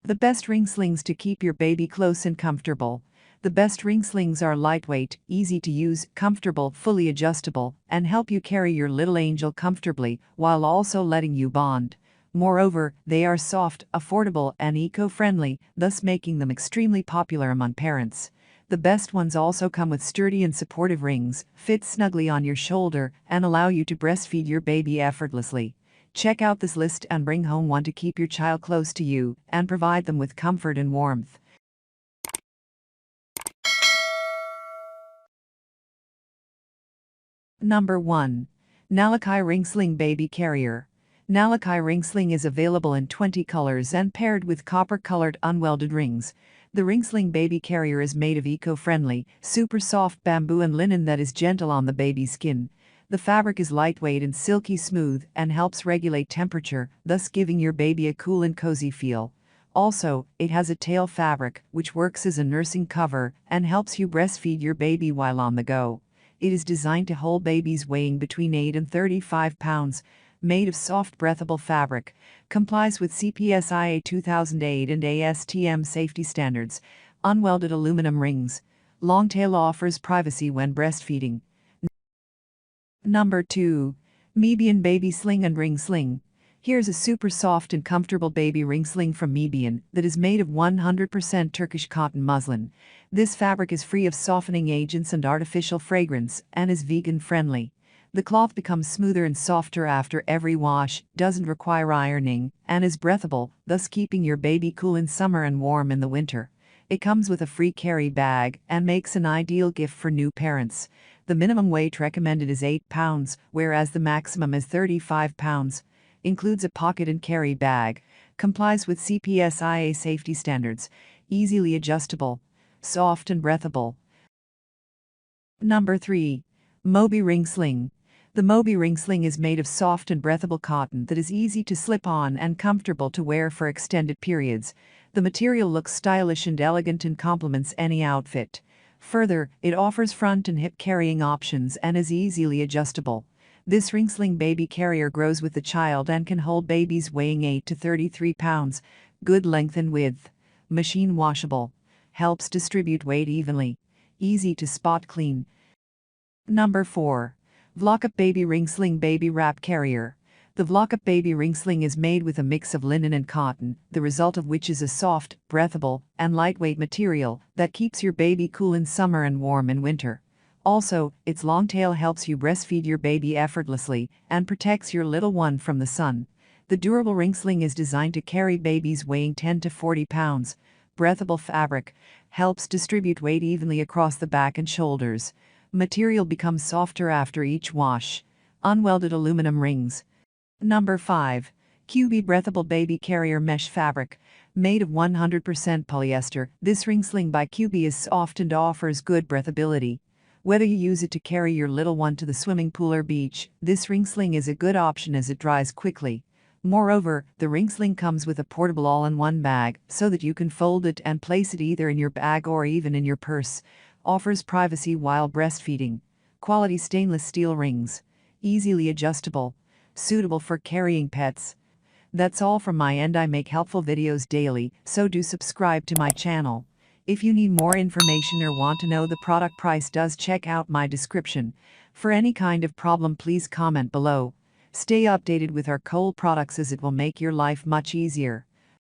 The best ring slings to keep your baby close and comfortable. The best ring slings are lightweight, easy to use, comfortable, fully adjustable, and help you carry your little angel comfortably while also letting you bond. Moreover, they are soft, affordable, and eco-friendly, thus making them extremely popular among parents. The best ones also come with sturdy and supportive rings, fit snugly on your shoulder, and allow you to breastfeed your baby effortlessly. Check out this list and bring home one to keep your child close to you and provide them with comfort and warmth. Number 1. Nalakai Ringsling Baby Carrier. Nalakai Ringsling is available in 20 colors and paired with copper-colored unwelded rings. The Ringsling Baby Carrier is made of eco-friendly, super soft bamboo and linen that is gentle on the baby's skin. The fabric is lightweight and silky smooth and helps regulate temperature, thus giving your baby a cool and cozy feel. Also, it has a tail fabric, which works as a nursing cover and helps you breastfeed your baby while on the go. It is designed to hold babies weighing between 8 and 35 pounds, made of soft breathable fabric, complies with CPSIA 2008 and ASTM safety standards, unwelded aluminum rings. Long tail offers privacy when breastfeeding. Number 2. Mebien Baby Sling and Ring Sling. Here's a super soft and comfortable baby ring sling from Mebien that is made of 100% Turkish cotton muslin. This fabric is free of softening agents and artificial fragrance and is vegan friendly. The cloth becomes smoother and softer after every wash, doesn't require ironing, and is breathable, thus keeping your baby cool in summer and warm in the winter. It comes with a free carry bag and makes an ideal gift for new parents. The minimum weight recommended is 8 pounds, whereas the maximum is 35 pounds. Includes a pocket and carry bag. Complies with CPSIA safety standards. Easily adjustable. Soft and breathable. Number 3. Mobi Ring Sling. The Mobi Ring Sling is made of soft and breathable cotton that is easy to slip on and comfortable to wear for extended periods. The material looks stylish and elegant and complements any outfit. Further, it offers front and hip carrying options and is easily adjustable. This Ringsling baby carrier grows with the child and can hold babies weighing 8 to 33 pounds. Good length and width. Machine washable. Helps distribute weight evenly. Easy to spot clean. Number 4. Vlokup Baby Ringsling Baby Wrap Carrier. The Vlokup Baby Ringsling is made with a mix of linen and cotton, the result of which is a soft, breathable, and lightweight material that keeps your baby cool in summer and warm in winter. Also, its long tail helps you breastfeed your baby effortlessly and protects your little one from the sun. The durable Ringsling is designed to carry babies weighing 10 to 40 pounds. Breathable fabric helps distribute weight evenly across the back and shoulders. Material becomes softer after each wash. Unwelded aluminum rings. Number 5. Cuby Breathable Baby Carrier Mesh Fabric. Made of 100% polyester, this ring sling by Cuby is soft and offers good breathability. Whether you use it to carry your little one to the swimming pool or beach, this ring sling is a good option as it dries quickly. Moreover, the ring sling comes with a portable all-in-one bag so that you can fold it and place it either in your bag or even in your purse. Offers privacy while breastfeeding. Quality stainless steel rings. Easily adjustable. Suitable for carrying pets. That's all from my end. I make helpful videos daily, so do subscribe to my channel. If you need more information or want to know the product price, does check out my description. For any kind of problem, please comment below. Stay updated with our Cole products as it will make your life much easier.